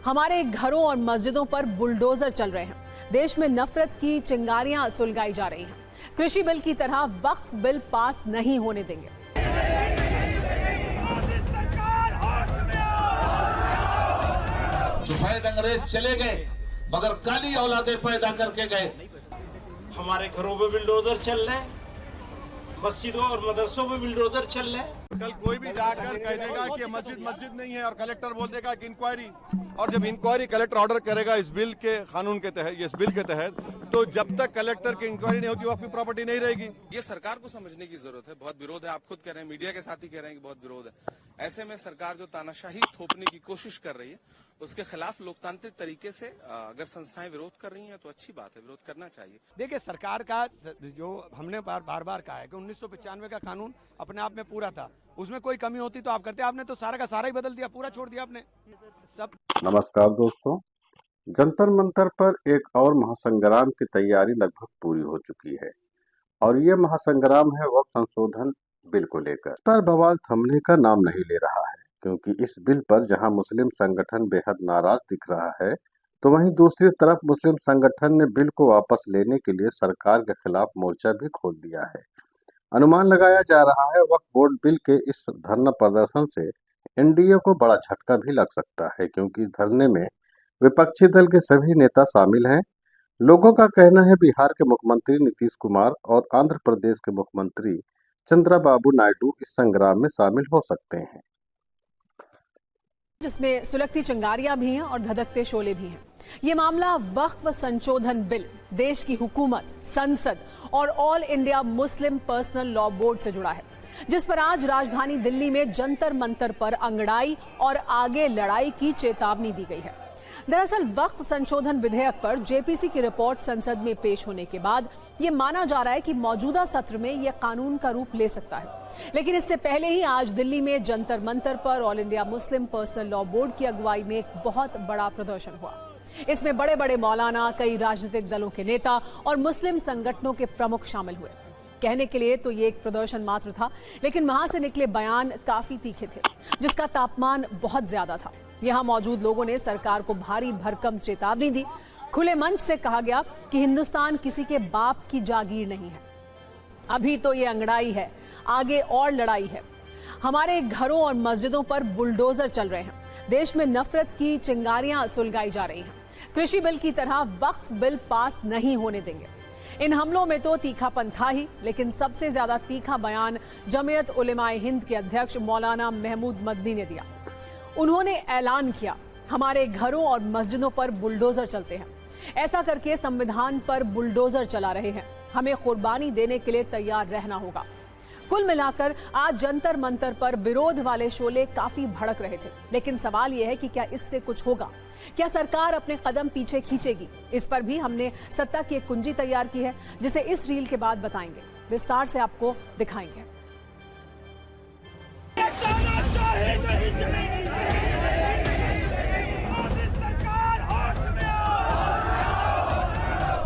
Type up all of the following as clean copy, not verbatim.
हमारे घरों और मस्जिदों पर बुलडोजर चल रहे हैं। देश में नफरत की चिंगारियां सुलगाई जा रही हैं। कृषि बिल की तरह वक्फ बिल पास नहीं होने देंगे। सफेद अंग्रेज चले गए मगर काली औलादे पैदा करके गए। हमारे घरों पे बुलडोजर चल रहे हैं, मस्जिदों और मदरसों पे बुलडोजर चल रहे हैं। कल कोई भी जाकर कह देगा कि मस्जिद नहीं है और कलेक्टर बोल देगा कि इंक्वायरी, और जब इंक्वायरी कलेक्टर ऑर्डर करेगा इस बिल के कानून के तहत, इस बिल के तहत, तो जब तक कलेक्टर की इंक्वायरी नहीं होती वक्त की प्रॉपर्टी नहीं रहेगी। ये सरकार को समझने की जरूरत है। बहुत विरोध है, आप खुद कह रहे हैं, मीडिया के साथ ही कह रहे हैं कि बहुत विरोध है। ऐसे में सरकार जो तानाशाही थोपने की कोशिश कर रही है उसके खिलाफ लोकतांत्रिक तरीके से अगर संस्थाएं विरोध कर रही हैं तो अच्छी बात है, विरोध करना चाहिए। देखिए, सरकार का जो हमने बार बार कहा है कि 1995 का कानून अपने आप में पूरा था, उसमें कोई कमी होती तो आप करते। आपने तो सारा का सारा ही बदल दिया, पूरा छोड़ दिया आपने सब। नमस्कार दोस्तों, जंतर मंतर पर एक और महासंग्राम की तैयारी लगभग पूरी हो चुकी है और ये महासंग्राम है वक्फ संशोधन बिल को लेकर। पर बवाल थमने का नाम नहीं ले रहा है, क्योंकि इस बिल पर जहां मुस्लिम संगठन बेहद नाराज दिख रहा है, तो वहीं दूसरी तरफ मुस्लिम संगठन ने बिल को वापस लेने के लिए सरकार के खिलाफ मोर्चा भी खोल दिया है। अनुमान लगाया जा रहा है वक्फ बोर्ड बिल के इस धरना प्रदर्शन से एनडीए को बड़ा झटका भी लग सकता है, क्योंकि इस धरने में विपक्षी दल के सभी नेता शामिल हैं। लोगों का कहना है बिहार के मुख्यमंत्री नीतीश कुमार और आंध्र प्रदेश के मुख्यमंत्री चंद्रबाबू नायडू इस संग्राम में शामिल हो सकते हैं, जिसमें सुलगती चिंगारियां भी हैं और धधकते शोले भी हैं। ये मामला वक्फ संशोधन बिल देश की हुकूमत, संसद और all India Muslim personal law board से जुड़ा है, जिस पर आज राजधानी दिल्ली में जंतर मंतर पर अंगड़ाई और आगे लड़ाई की चेतावनी दी गई है। दरअसल वक्फ संशोधन विधेयक पर जेपीसी की रिपोर्ट संसद में पेश होने के बाद ये माना जा रहा है कि मौजूदा सत्र में यह कानून का रूप ले सकता है। लेकिन इससे पहले ही आज दिल्ली में जंतर मंतर पर all India Muslim personal law board की अगुवाई में एक बहुत बड़ा प्रदर्शन हुआ। इसमें बड़े बड़े मौलाना, कई राजनीतिक दलों के नेता और मुस्लिम संगठनों के प्रमुख शामिल हुए। कहने के लिए तो ये एक प्रदर्शन मात्र था, लेकिन वहां से निकले बयान काफी तीखे थे, जिसका तापमान बहुत ज्यादा था। यहां मौजूद लोगों ने सरकार को भारी भरकम चेतावनी दी। खुले मंच से कहा गया कि हिंदुस्तान किसी के बाप की जागीर नहीं है। अभी तो ये अंगड़ाई है, आगे और लड़ाई है। हमारे घरों और मस्जिदों पर बुलडोजर चल रहे हैं। देश में नफरत की चिंगारियां सुलगाई जा रही हैं। कृषि बिल की तरह वक्फ बिल पास नहीं होने देंगे। इन हमलों में तो तीखापन था ही, लेकिन सबसे ज्यादा तीखा बयान जमीयत उलेमाए हिंद के अध्यक्ष मौलाना महमूद मदनी ने दिया। उन्होंने ऐलान किया, हमारे घरों और मस्जिदों पर बुलडोजर चलते हैं। ऐसा करके संविधान पर बुलडोजर चला रहे हैं। हमें कुर्बानी देने के लिए तैयार रहना होगा। कुल मिलाकर आज जंतर मंतर पर विरोध वाले शोले काफी भड़क रहे थे, लेकिन सवाल यह है कि क्या इससे कुछ होगा? क्या सरकार अपने कदम पीछे खींचेगी? इस पर भी हमने सत्ता की एक कुंजी तैयार की है, जिसे इस रील के बाद बताएंगे, विस्तार से आपको दिखाएंगे।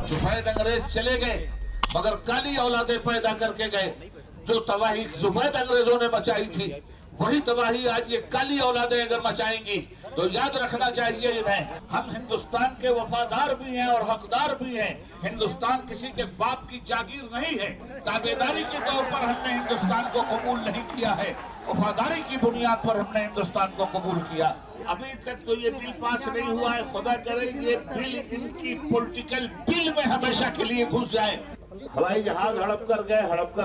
सफेद अंग्रेज चले गए मगर काली औलादे पैदा करके गए। जो तबाही सफेद अंग्रेजों ने मचाई थी, वही तबाही आज ये काली औलादें अगर मचाएंगी तो याद रखना चाहिए इन्हें। हम हिंदुस्तान के वफादार भी हैं और हकदार भी हैं। हिंदुस्तान किसी के बाप की जागीर नहीं है। ताबेदारी के तौर पर हमने हिंदुस्तान को कबूल नहीं किया है, वफादारी की बुनियाद पर हमने हिंदुस्तान को कबूल किया। अभी तक तो ये बिल पास नहीं हुआ है। खुदा करे ये बिल इनकी पॉलिटिकल बिल में हमेशा के लिए घुस जाए। हवाई जहाज हड़प कर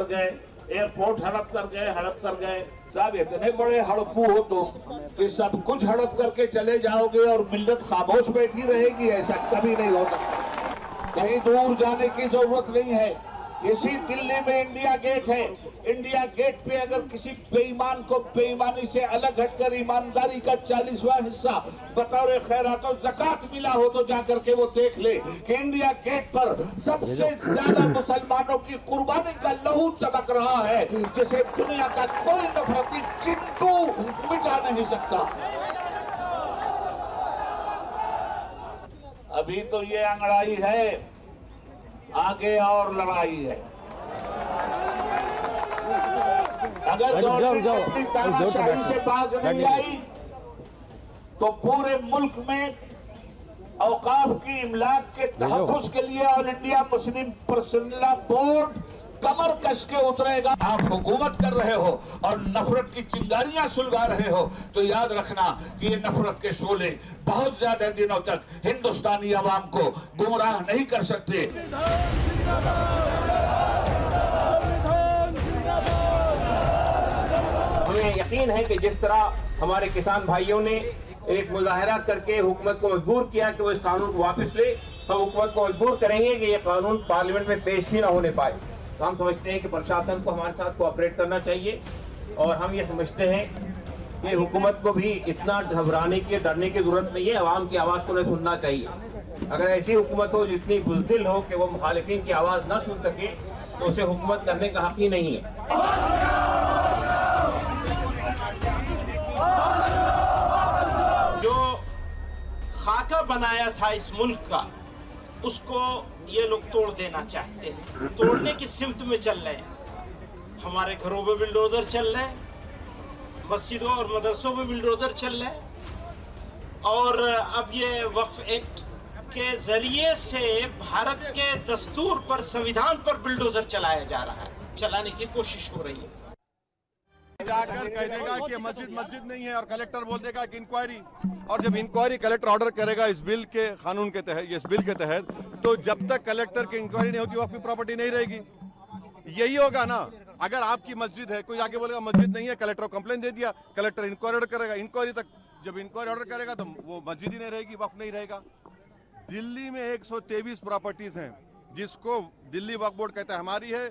गए, एयरपोर्ट हड़प कर गए। साहब इतने बड़े हड़पू हो तुम कि सब कुछ हड़प करके चले जाओगे और मिल्लत खामोश बैठी रहेगी? ऐसा कभी नहीं हो सकता। कहीं दूर जाने की जरूरत नहीं है। इसी दिल्ली में इंडिया गेट है। इंडिया गेट पे अगर किसी बेईमान को बेईमानी से अलग हटकर ईमानदारी का 40वां हिस्सा बतौर खैरात और ज़कात मिला हो तो जाकर के वो देख ले कि इंडिया गेट पर सबसे ज्यादा मुसलमानों की कुर्बानी का लहू चमक रहा है, जिसे दुनिया का कोई नफरती चिंटू मिटा नहीं सकता। अभी तो ये अंगड़ाई है, आगे और लड़ाई है। अगर गवर्नमेंट अपनी तानाशाही से बाज नहीं आई तो पूरे मुल्क में औकाफ की इमलाक के तहफ़्फ़ुज़ के लिए All India Muslim personal law board कमर कस के उतरेगा। आप हुकूमत कर रहे हो और नफरत की चिंगारियां सुलगा रहे हो, तो याद रखना कि ये नफरत के शोले बहुत ज्यादा दिनों तक हिंदुस्तानी अवाम को गुमराह नहीं कर सकते। हमें यकीन है कि जिस तरह हमारे किसान भाइयों ने एक मुजाहरा करके हुकूमत को मजबूर किया कि वो इस कानून को वापस ले, हम हुकूमत को मजबूर करेंगे कि ये कानून पार्लियामेंट में पेश ही ना होने पाए। तो हम समझते हैं कि प्रशासन को हमारे साथ कोऑपरेट करना चाहिए और हम ये समझते हैं कि हुकूमत को भी इतना घबराने की, डरने की जरूरत नहीं है। आवाम की आवाज़ को उन्हें सुनना चाहिए। अगर ऐसी हुकूमत हो जितनी बुज़दिल हो कि वो मुखालिफिन की आवाज़ ना सुन सके, तो उसे हुकूमत करने का हक ही नहीं है। जो खाका बनाया था इस मुल्क का, उसको ये लोग तोड़ देना चाहते हैं, तोड़ने की सिमत में चल रहे हैं। हमारे घरों में बिल्डोजर चल रहे हैं, मस्जिदों और मदरसों में बिल्डोजर चल रहे हैं, और अब ये वक्फ एक्ट के जरिए से भारत के दस्तूर पर, संविधान पर बिल्डोजर चलाया जा रहा है, चलाने की कोशिश हो रही है। जाकर कह देगा कि मस्जिद मस्जिद नहीं है और कलेक्टर बोल देगा कि इंक्वायरी, और जब इंक्वायरी कलेक्टर ऑर्डर करेगा इस बिल के कानून के तहत, इस बिल के तहत, तो जब तक कलेक्टर की इंक्वायरी नहीं होती वो आपकी प्रॉपर्टी नहीं रहेगी। यही होगा ना। अगर आपकी मस्जिद है, कोई आके बोलेगा मस्जिद नहीं है, कलेक्टर को कंप्लेन दे दिया, कलेक्टर इंक्वायरी ऑर्डर करेगा, इंक्वायरी तक जब इंक्वायरी ऑर्डर करेगा तो वो मस्जिद ही नहीं रहेगी, वक्फ नहीं रहेगा। दिल्ली में 123 प्रॉपर्टीज हैं जिसको दिल्ली वक्फ बोर्ड कहता है हमारी है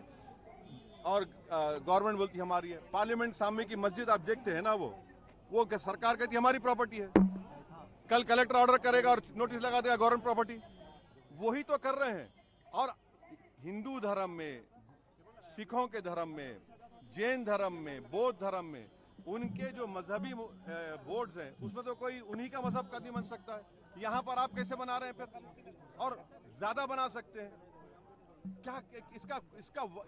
और गवर्नमेंट बोलती है हमारी है। पार्लियामेंट सामने की मस्जिद आप देखते हैं ना, वो सरकार कहती है हमारी प्रॉपर्टी है। कल कलेक्टर ऑर्डर करेगा और नोटिस लगा देगा गवर्नमेंट प्रॉपर्टी। वही तो कर रहे हैं। और हिंदू धर्म में, सिखों के धर्म में, जैन धर्म में, बौद्ध धर्म में उनके जो मजहबी बोर्ड्स हैं उसमें तो कोई उन्हीं का मजहब का नहीं बन सकता है। यहाँ पर आप कैसे बना रहे हैं फिर, और ज्यादा बना सकते हैं क्या?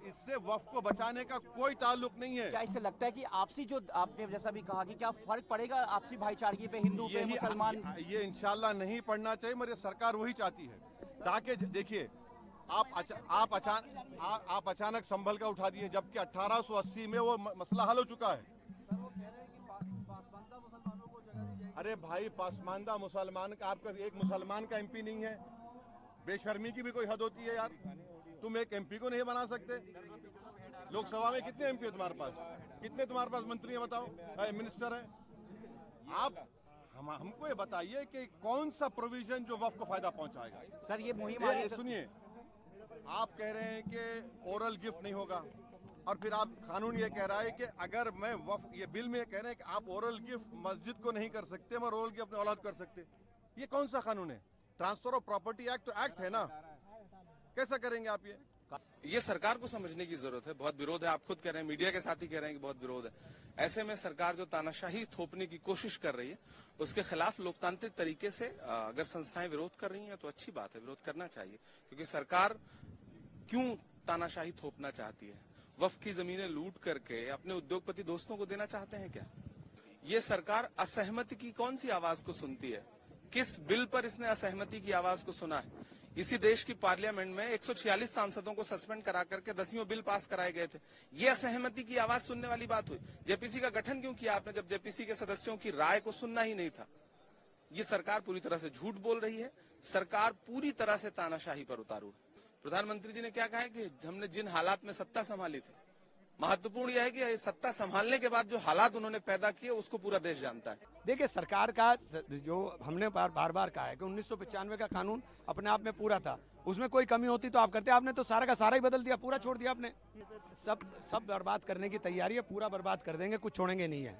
इससे वक्फ को बचाने का कोई ताल्लुक नहीं है। क्या इससे लगता है कि आपसी, जो आपने जैसा भी कहा, कि क्या फर्क पड़ेगा आपसी भाईचारगी पे, हिंदू पे, मुसलमान? ये इंशाल्लाह नहीं पड़ना चाहिए। मेरी सरकार वही चाहती है, ताकि देखिए आप अचानक संभल का उठा दिए, जबकि 1880 में वो मसला हल हो चुका है। अरे भाई, पासमानदा मुसलमान का, आपका एक मुसलमान का एमपी नहीं है? बेशर्मी की भी कोई हद होती है यार। तुम एक एमपी को नहीं बना सकते? लोकसभा में कितने एमपी है तुम्हारे पास? कितने तुम्हारे पास मंत्री हैं बताओ, मिनिस्टर हैं? आप हमको ये बताइए कि कौन सा प्रोविजन जो वक्फ को फायदा पहुंचाएगा। सर ये मुहिम, सुनिए, आप कह रहे हैं कि ओरल गिफ्ट नहीं होगा, और फिर आप कानून ये कह रहा है कि अगर मैं वक्फ, ये बिल में कह रहे हैं कि आप ओरल गिफ्ट मस्जिद को नहीं कर सकते मगर ओरल गिफ्ट अपने औलाद कर सकते। ये कौन सा कानून है? ट्रांसफर ऑफ प्रॉपर्टी एक्ट तो एक्ट है ना, कैसा करेंगे आप? ये सरकार को समझने की जरूरत है। बहुत विरोध है, आप खुद कह रहे हैं, मीडिया के साथ ही कह रहे हैं कि बहुत विरोध है। ऐसे में सरकार जो तानाशाही थोपने की कोशिश कर रही है, उसके खिलाफ लोकतांत्रिक तरीके से अगर संस्थाएं विरोध कर रही हैं तो अच्छी बात है, विरोध करना चाहिए। क्योंकि सरकार क्यों तानाशाही थोपना चाहती है? वक्फ की जमीनें लूट करके अपने उद्योगपति दोस्तों को देना चाहते हैं क्या? ये सरकार असहमति की कौन सी आवाज को सुनती है? किस बिल पर इसने असहमति की आवाज को सुना है? इसी देश की पार्लियामेंट में 146 सांसदों को सस्पेंड करा करके 10वीं बिल पास कराए गए थे। ये असहमति की आवाज सुनने वाली बात हुई। जेपीसी का गठन क्यों किया आपने, जब जेपीसी के सदस्यों की राय को सुनना ही नहीं था? ये सरकार पूरी तरह से झूठ बोल रही है। सरकार पूरी तरह से तानाशाही पर उतारू है। प्रधानमंत्री जी ने क्या कहा है कि हमने जिन हालात में सत्ता संभाली थी, महत्वपूर्ण यह है कि सत्ता संभालने के बाद जो हालात उन्होंने पैदा किए उसको पूरा देश जानता है। देखिए, सरकार का जो हमने बार बार कहा है कि 1995 का कानून अपने आप में पूरा था, उसमें कोई कमी होती तो आप करते। आपने तो सारा का सारा ही बदल दिया, पूरा छोड़ दिया आपने। सब बर्बाद करने की तैयारी है, पूरा बर्बाद कर देंगे, कुछ छोड़ेंगे नहीं है।